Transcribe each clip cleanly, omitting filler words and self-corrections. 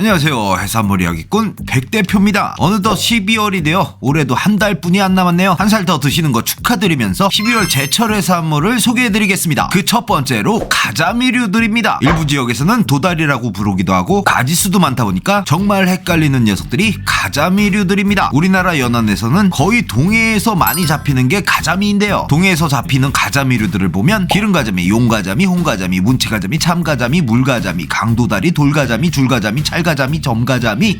안녕하세요. 해산물 이야기꾼 백대표입니다. 어느덧 12월이 되어 올해도 한 달뿐이 안 남았네요. 한 살 더 드시는 거 축하드리면서 12월 제철 해산물을 소개해드리겠습니다. 그 첫 번째로 가자미류들입니다. 일부 지역에서는 도다리라고 부르기도 하고 가지수도 많다 보니까 정말 헷갈리는 녀석들이 가자미류들입니다. 우리나라 연안에서는 거의 동해에서 많이 잡히는 게 가자미인데요. 동해에서 잡히는 가자미류들을 보면 기름가자미, 용가자미, 홍가자미, 문치가자미, 참가자미, 물가자미, 강도다리, 돌가자미, 줄가자미, 찰가자미, 점가자미,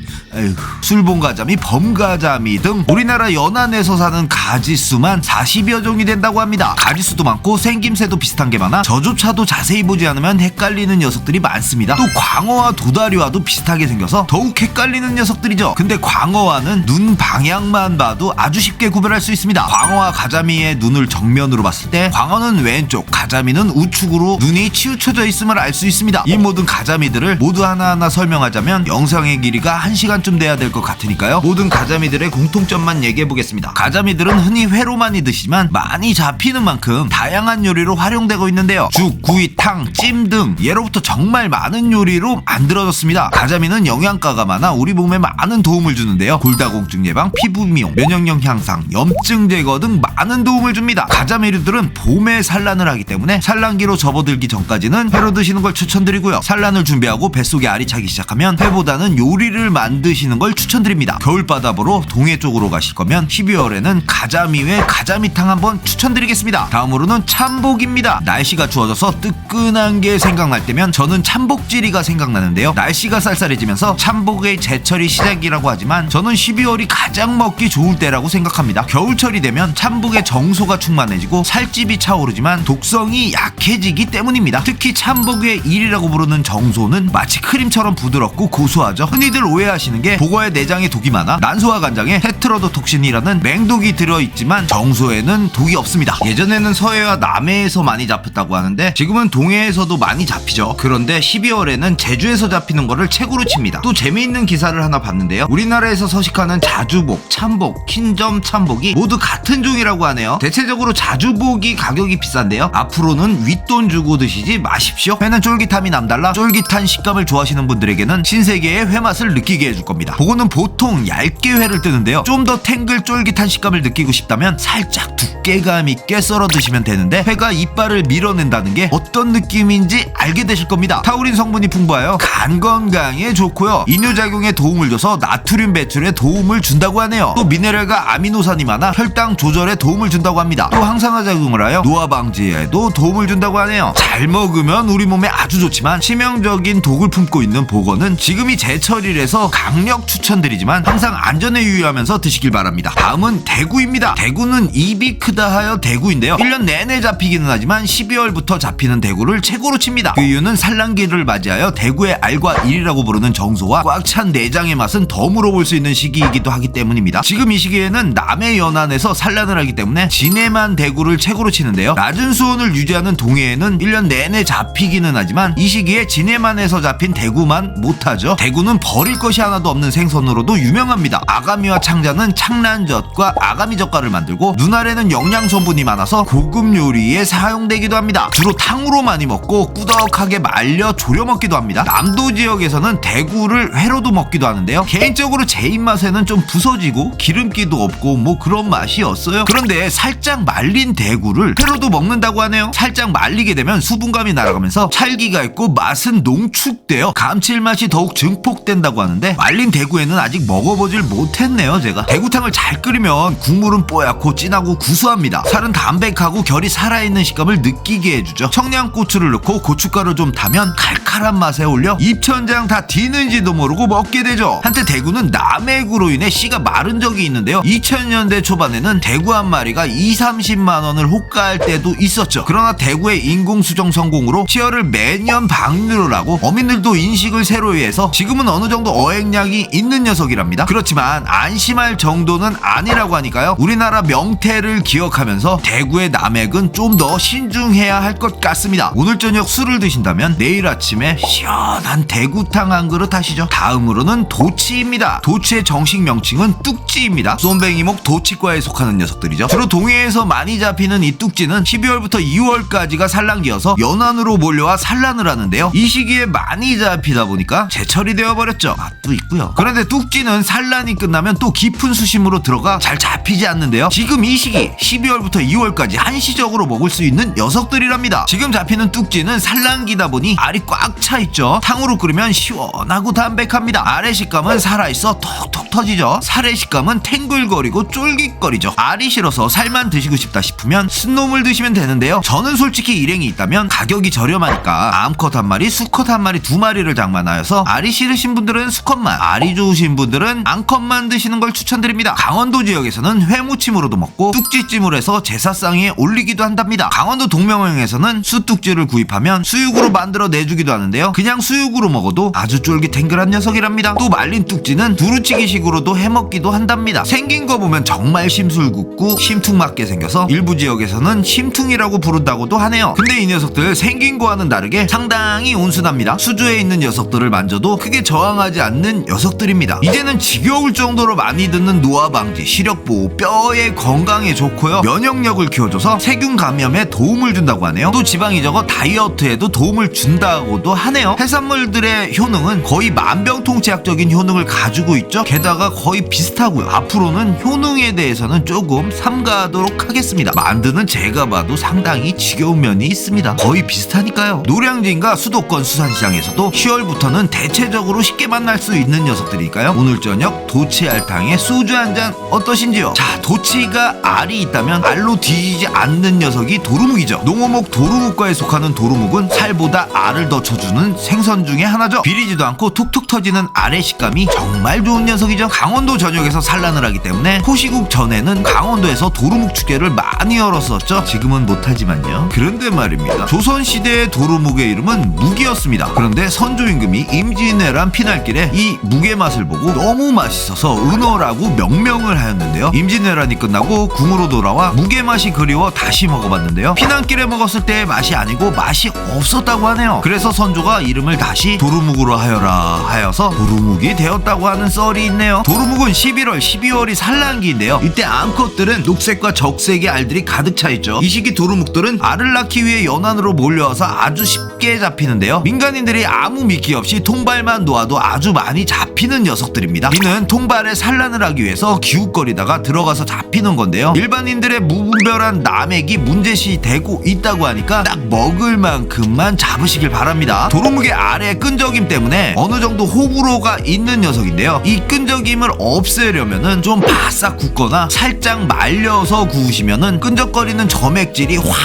술봉가자미, 범가자미 등 우리나라 연안에서 사는 가지수만 40여 종이 된다고 합니다. 가지수도 많고 생김새도 비슷한 게 많아 저조차도 자세히 보지 않으면 헷갈리는 녀석들이 많습니다. 또 광어와 도다리와도 비슷하게 생겨서 더욱 헷갈리는 녀석들이죠. 근데 광어와는 눈 방향만 봐도 아주 쉽게 구별할 수 있습니다. 광어와 가자미의 눈을 정면으로 봤을 때 광어는 왼쪽, 가자미는 우측으로 눈이 치우쳐져 있음을 알 수 있습니다. 이 모든 가자미들을 모두 하나하나 설명하자면 영상의 길이가 1시간쯤 돼야 될 것 같으니까요. 모든 가자미들의 공통점만 얘기해 보겠습니다. 가자미들은 흔히 회로 많이 드시지만 많이 잡히는 만큼 다양한 요리로 활용되고 있는데요. 죽, 구이, 탕, 찜 등 예로부터 정말 많은 요리로 만들어졌습니다. 가자미는 영양가가 많아 우리 몸에 많은 도움을 주는데요. 골다공증 예방, 피부 미용, 면역력 향상, 염증 제거 등 많은 도움을 줍니다. 가자미류들은 봄에 산란을 하기 때문에 산란기로 접어들기 전까지는 회로 드시는 걸 추천드리고요. 산란을 준비하고 뱃속에 알이 차기 시작하면 회보다는 요리를 만드시는 걸 추천드립니다. 겨울바다보러 동해 쪽으로 가실 거면 12월에는 가자미회 가자미탕 한번 추천드리겠습니다. 다음으로는 참복입니다. 날씨가 추워져서 뜨끈한 게 생각날 때면 저는 참복지리가 생각나는데요. 날씨가 쌀쌀해지면서 참복의 제철이 시작이라고 하지만 저는 12월이 가장 먹기 좋을 때라고 생각합니다. 겨울철이 되면 참복의 정소가 충만해지고 살집이 차오르지만 독성이 약해지기 때문입니다. 특히 참복의 일이라고 부르는 정소는 마치 크림처럼 부드럽고 고소하죠. 흔히들 오해하시는 게 복어의 내장에 독이 많아 난소와 간장에 테트로도톡신이라는 맹독이 들어있지만 정소에는 독이 없습니다. 예전에는 서해와 남해에서 많이 잡혔다고 하는데 지금은 동해에서도 많이 잡히죠. 그런데 12월에는 제주에서 잡히는 거를 최고로 칩니다. 또 재미있는 기사를 하나 봤는데요. 우리나라에서 서식하는 자주복, 참복, 흰점 참복이 모두 같은 종이라고 하네요. 대체적으로 자주복이 가격이 비싼데요. 앞으로는 윗돈 주고 드시지 마십시오. 회는 쫄깃함이 남달라 쫄깃한 식감을 좋아하시는 분들에게는 신세계의 회맛을 느끼게 해줄 겁니다. 복어는 보통 얇게 회를 뜨는데요. 좀 더 탱글 쫄깃한 식감을 느끼고 싶다면 살짝 두께감 있게 썰어 드시면 되는데 회가 이빨을 밀어낸다는 게 어떤 느낌인지 알게 되실 겁니다. 타우린 성분이 풍부하여 간 건강에 좋고요. 이뇨작용에 도움을 줘서 나트륨 배출에 도움을 준다고 하네요. 또 미네랄과 아미노산이 많아 혈당 조절에 도움을 준다고 합니다. 또 항산화 작용을 하여 노화 방지에도 도움을 준다고 하네요. 잘 먹으면 우리 몸에 아주 좋지만 치명적인 독을 품고 있는 복어는 지금이 제철이라서 강력 추천드리지만 항상 안전에 유의하면서 드시길 바랍니다. 다음은 대구입니다. 대구는 입이 크다 하여 대구인데요. 1년 내내 잡히기는 하지만 12월부터 잡히는 대구를 최고로 칩니다. 그 이유는 산란기를 맞이하여 대구의 알과 일이라고 부르는 정소와 꽉 찬 내장의 맛은 덤으로 볼 수 있는 시기이기도 하기 때문입니다. 지금 이 시기에는 남해 연안에서 산란을 하기 때문에 진해만 대구를 최고로 치는데요. 낮은 수온을 유지하는 동해에는 1년 내내 잡히기는 하지만 이 시기에 진해만에서 잡힌 대구만 못하죠. 대구는 버릴 것이 하나도 없는 생선으로도 유명합니다. 아가미와 창자는 창란젓과 아가미젓갈을 만들고 눈알에는 영양 성분이 많아서 고급 요리에 사용되기도 합니다. 주로 탕으로 많이 먹고 꾸덕하게 말려 졸여 먹기도 합니다. 남도 지역에서는 대구를 회로도 먹기도 하는데요. 개인적으로 제 입맛에는 좀 부서지고 기름기도 없고 뭐 그런 맛이었어요. 그런데 살짝 말린 대구를 회로도 먹는다고 하네요. 살짝 말리게 되면 수분감이 날아가면서 찰기가 있고 맛은 농축되어 감칠맛이 더욱 증폭된다고 하는데 말린 대구에는 아직 먹어보질 못했네요. 제가 대구탕을 잘 끓이면 국물은 뽀얗고 진하고 구수합니다. 살은 담백하고 결이 살아있는 식감을 느끼게 해주죠. 청양고추를 넣고 고춧가루 좀 타면 칼칼한 맛에 올려 입천장 다 뒤는지도 모르고 먹게 되죠. 한때 대구는 남해구로 인해 씨가 마른 적이 있는데요. 2000년대 초반에는 대구 한 마리가 20-30만 원을 호가할 때도 있었죠. 그러나 대구의 인공수정 성공으로 치어를 매년 방류를 하고 어민들도 인식을 새로 해서 지금은 어느 정도 어획량이 있는 녀석이랍니다. 그렇지만 안심할 정도는 아니라고 하니까요. 우리나라 명태를 기억하면서 대구의 남획은 좀 더 신중해야 할 것 같습니다. 오늘 저녁 술을 드신다면 내일 아침에 시원한 대구탕 한 그릇 하시죠. 다음으로는 도치입니다. 도치의 정식 명칭은 뚝지입니다. 쏨뱅이목 도치과에 속하는 녀석들이죠. 주로 동해에서 많이 잡히는 이 뚝지는 12월부터 2월까지가 산란기여서 연안으로 몰려와 산란을 하는데요. 이 시기에 많이 잡히다 보니까 제철 제철이 되어버렸죠. 맛도 있고요. 그런데 뚝지는 산란이 끝나면 또 깊은 수심으로 들어가 잘 잡히지 않는데요. 지금 이 시기 12월부터 2월까지 한시적으로 먹을 수 있는 녀석들이랍니다. 지금 잡히는 뚝지는 산란기다 보니 알이 꽉 차 있죠. 탕으로 끓이면 시원하고 담백합니다. 알의 식감은 살아있어 톡톡 터지죠. 살의 식감은 탱글거리고 쫄깃거리죠. 알이 싫어서 살만 드시고 싶다 싶으면 순놈을 드시면 되는데요. 저는 솔직히 일행이 있다면 가격이 저렴하니까 암컷 한 마리, 수컷 한 마리, 두 마리를 장만하여서 알이 싫으신 분들은 수컷만, 알이 좋으신 분들은 암컷만 드시는 걸 추천드립니다. 강원도 지역에서는 회무침으로도 먹고 뚝지찜으로 해서 제사상에 올리기도 한답니다. 강원도 동명호영에서는 수뚝지를 구입하면 수육으로 만들어 내주기도 하는데요. 그냥 수육으로 먹어도 아주 쫄깃탱글한 녀석이랍니다. 또 말린 뚝지는 두루치기식으로도 해먹기도 한답니다. 생긴 거 보면 정말 심술궂고 심퉁맞게 생겨서 일부 지역에서는 심퉁이라고 부른다고도 하네요. 근데 이 녀석들 생긴 거와는 다르게 상당히 온순합니다. 수조에 있는 녀석들을 만져도 크게 저항하지 않는 녀석들입니다. 이제는 지겨울 정도로 많이 듣는 노화 방지, 시력 보호, 뼈의 건강에 좋고요. 면역력을 키워줘서 세균 감염에 도움을 준다고 하네요. 또 지방이 적어 다이어트에도 도움을 준다고도 하네요. 해산물들의 효능은 거의 만병통치약적인 효능을 가지고 있죠. 게다가 거의 비슷하고요. 앞으로는 효능에 대해서는 조금 삼가하도록 하겠습니다. 만드는 제가 봐도 상당히 지겨운 면이 있습니다. 거의 비슷하니까요. 노량진과 수도권 수산시장에서도 10월부터는 대체적으로 쉽게 만날 수 있는 녀석들이니까요. 오늘 저녁 도치알탕에 소주 한잔 어떠신지요? 자, 도치가 알이 있다면 알로 뒤지지 않는 녀석이 도루묵이죠. 농어목 도루묵과에 속하는 도루묵은 살보다 알을 더 쳐주는 생선 중에 하나죠. 비리지도 않고 툭툭 터지는 알의 식감이 정말 좋은 녀석이죠. 강원도 전역에서 산란을 하기 때문에 호시국 전에는 강원도에서 도루묵 축제를 많이 열었었죠. 지금은 못하지만요. 그런데 말입니다. 조선시대의 도루묵의 이름은 묵이었습니다. 그런데 선조임금이 임진왜란 피날길에 이 묵의 맛을 보고 너무 맛있어서 은어라고 명명을 하였는데요. 임진왜란이 끝나고 궁으로 돌아와 묵의 맛이 그리워 다시 먹어봤는데요. 피난길에 먹었을 때의 맛이 아니고 맛이 없었다고 하네요. 그래서 선조가 이름을 다시 도루묵으로 하여라 하여서 도루묵이 되었다고 하는 썰이 있네요. 도루묵은 11월, 12월이 산란기인데요. 이때 암컷들은 녹색과 적색의 알들이 가득 차 있죠. 이 시기 도루묵들은 알을 낳기 위해 연안으로 몰려와서 아주 쉽게 잡히는데요. 민간인들이 아무 미끼 없이 통발만 놓아도 아주 많이 잡히는 녀석들입니다. 이는 통발에 산란을 하기 위해서 기웃거리다가 들어가서 잡히는 건데요. 일반인들의 무분별한 남액이 문제시 되고 있다고 하니까 딱 먹을 만큼만 잡으시길 바랍니다. 도루묵의 알의 끈적임 때문에 어느 정도 호불호가 있는 녀석인데요. 이 끈적임을 없애려면은 좀 바싹 굽거나 살짝 말려서 구우시면은 끈적거리는 점액질이 확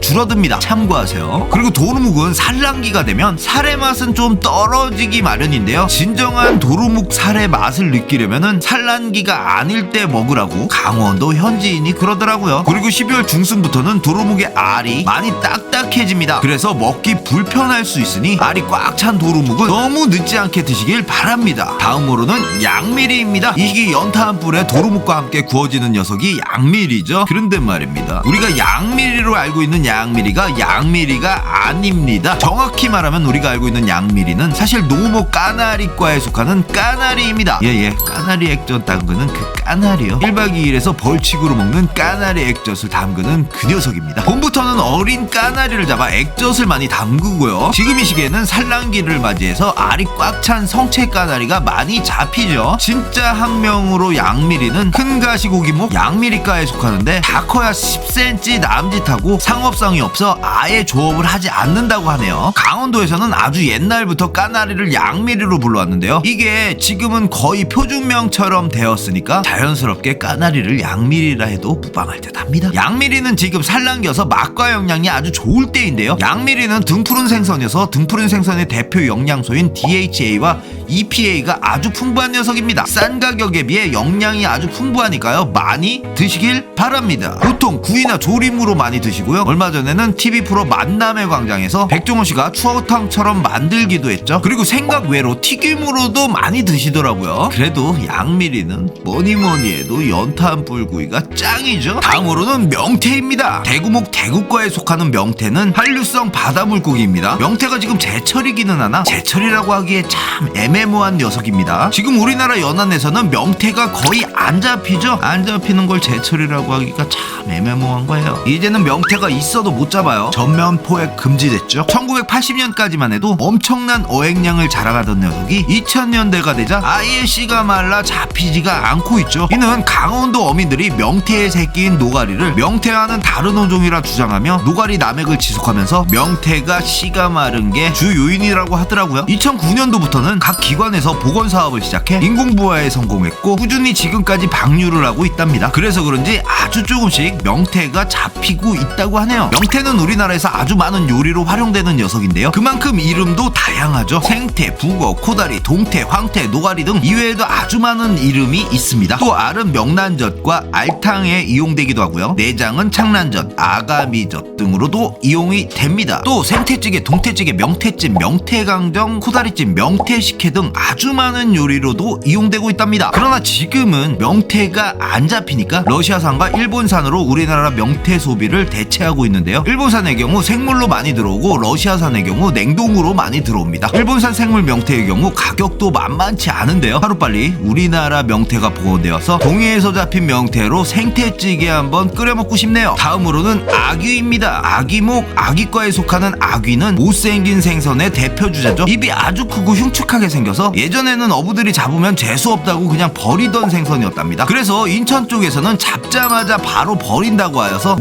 줄어듭니다. 참고하세요. 그리고 도루묵은 산란기가 되면 살의 맛은 좀 떨어지기 마련인데요. 진정한 도루묵 살의 맛을 느끼려면은 산란기가 아닐 때 먹으라고 강원도 현지인이 그러더라고요. 그리고 12월 중순부터는 도루묵의 알이 많이 딱딱해집니다. 그래서 먹기 불편할 수 있으니 알이 꽉 찬 도루묵은 너무 늦지 않게 드시길 바랍니다. 다음으로는 양미리입니다. 이 시기 연타 한 뿔에 도루묵과 함께 구워지는 녀석이 양미리죠. 그런데 말입니다. 우리가 양미리로 알고 있는 양미리가 양미리가 아닙니다. 정확히 말하면 우리가 알고 있는 양미리는 사실 노모 까나리과에 속하는 까나리입니다. 까나리 액젓 담그는 그 까나리요. 1박 2일에서 벌칙으로 먹는 까나리 액젓을 담그는 그 녀석입니다. 봄부터는 어린 까나리를 잡아 액젓을 많이 담그고요. 지금 이 시기에는 산란기를 맞이해서 알이 꽉 찬 성체 까나리가 많이 잡히죠. 진짜 학명으로 양미리는 큰 가시고기목 양미리과에 속하는데 다 커야 10cm 남짓하고 상업성이 없어 아예 조업을 하지 않는다고 하네요. 강원도에서는 아주 옛날부터 까나리를 양미리로 불러왔는데요. 이게 지금은 거의 표준명처럼 되었으니까 자연스럽게 까나리를 양미리라 해도 무방할 듯합니다. 양미리는 지금 산란기여서 맛과 영양이 아주 좋을 때인데요. 양미리는 등푸른 생선이어서 등푸른 생선의 대표 영양소인 DHA와 EPA가 아주 풍부한 녀석입니다. 싼 가격에 비해 영양이 아주 풍부하니까요. 많이 드시길 바랍니다. 보통 구이나 조림으로 많이 드시고요. 얼마 전에는 TV 프로 만남의 광장에서 백종원 씨가 추어탕처럼 만들기도 했죠. 그리고 생각 외로 튀김으로도 많이 드시더라고요. 그래도 양미리는 뭐니뭐니 해도 연탄 불구이가 짱이죠. 다음으로는 명태입니다. 대구목 대구과에 속하는 명태는 한류성 바다물고기입니다. 명태가 지금 제철이기는 하나 제철이라고 하기에 참 애매한 애매모호한 녀석입니다. 지금 우리나라 연안에서는 명태가 거의 안 잡히죠. 안 잡히는 걸 제철이라고 하기가 참 애매모호한 거예요. 이제는 명태가 있어도 못 잡아요. 전면 포획 금지됐죠. 1980년까지만 해도 엄청난 어획량을 자랑하던 녀석이 2000년대가 되자 아예 씨가 말라 잡히지가 않고 있죠. 이는 강원도 어민들이 명태의 새끼인 노가리를 명태와는 다른 어종이라 주장하며 노가리 남획을 지속하면서 명태가 씨가 마른 게 주 요인이라고 하더라고요. 2009년도부터는 각 기관에서 복원 사업을 시작해 인공부화에 성공했고 꾸준히 지금까지 방류를 하고 있답니다. 그래서 그런지 아주 조금씩 명태가 잡히고 있다고 하네요. 명태는 우리나라에서 아주 많은 요리로 활용되는 녀석인데요. 그만큼 이름도 다양하죠. 생태, 북어, 코다리, 동태, 황태, 노가리 등 이외에도 아주 많은 이름이 있습니다. 또 알은 명란젓과 알탕에 이용되기도 하고요. 내장은 창란젓, 아가미젓 등으로도 이용이 됩니다. 또 생태찌개, 동태찌개, 명태찜, 명태강정, 코다리찜, 명태식혜 등 아주 많은 요리로도 이용되고 있답니다. 그러나 지금은 명태가 안 잡히니까 러시아산과 일본산으로 우리나라 명태 소비를 대체하고 있는데요. 일본산의 경우 생물로 많이 들어오고 러시아산의 경우 냉동으로 많이 들어옵니다. 일본산 생물 명태의 경우 가격도 만만치 않은데요. 하루빨리 우리나라 명태가 복원되어서 동해에서 잡힌 명태로 생태찌개 한번 끓여 먹고 싶네요. 다음으로는 아귀입니다. 아귀목, 아귀과에 속하는 아귀는 못생긴 생선의 대표주자죠. 입이 아주 크고 흉측하게 생겨서 예전에는 어부들이 잡으면 재수없다고 그냥 버리던 생선이었답니다. 그래서 인천 쪽에서는 잡자마자 바로 버린다고 하여서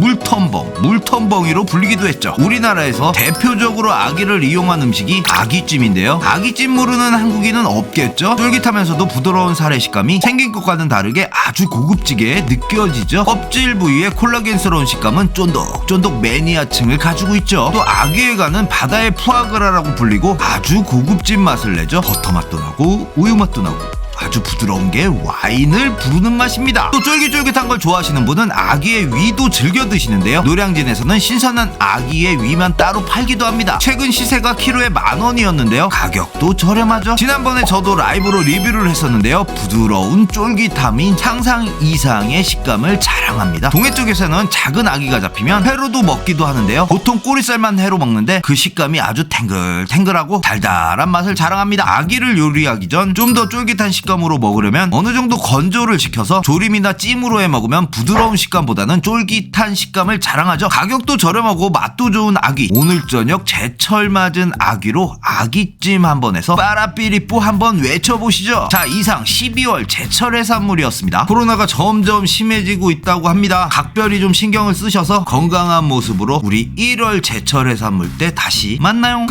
물텀벙이로 불리기도 했죠. 우리나라에서 대표적으로 아귀를 이용한 음식이 아귀찜인데요. 아귀찜 모르는 한국인은 없겠죠. 쫄깃하면서도 부드러운 살의 식감이 생긴 것과는 다르게 아주 고급지게 느껴지죠. 껍질 부위의 콜라겐스러운 식감은 쫀득쫀득 매니아층을 가지고 있죠. 또 아귀에 가는 바다의 푸아그라라고 불리고 아주 고급진 맛을 내죠. 버터 맛도 나고 우유 맛도 나고 아주 부드러운 게 와인을 부르는 맛입니다. 또 쫄깃쫄깃한 걸 좋아하시는 분은 아귀의 위도 즐겨 드시는데요. 노량진에서는 신선한 아귀의 위만 따로 팔기도 합니다. 최근 시세가 키로에 10,000원이었는데요. 가격도 저렴하죠. 지난번에 저도 라이브로 리뷰를 했었는데요. 부드러운 쫄깃함인 상상 이상의 식감을 자랑합니다. 동해 쪽에서는 작은 아귀가 잡히면 회로도 먹기도 하는데요. 보통 꼬리살만 회로 먹는데 그 식감이 아주 탱글탱글하고 달달한 맛을 자랑합니다. 아귀를 요리하기 전 좀 더 쫄깃한 식감으로 먹으려면 어느 정도 건조를 시켜서 조림이나 찜으로 해 먹으면 부드러운 식감보다는 쫄깃한 식감을 자랑하죠. 가격도 저렴하고 맛도 좋은 아귀. 오늘 저녁 제철 맞은 아귀로 아귀찜 한번 해서 빠라삐리뽀 한번 외쳐보시죠. 자, 이상 12월 제철 해산물이었습니다. 코로나가 점점 심해지고 있다고 합니다. 각별히 좀 신경을 쓰셔서 건강한 모습으로 우리 1월 제철 해산물 때 다시 만나요. 끝.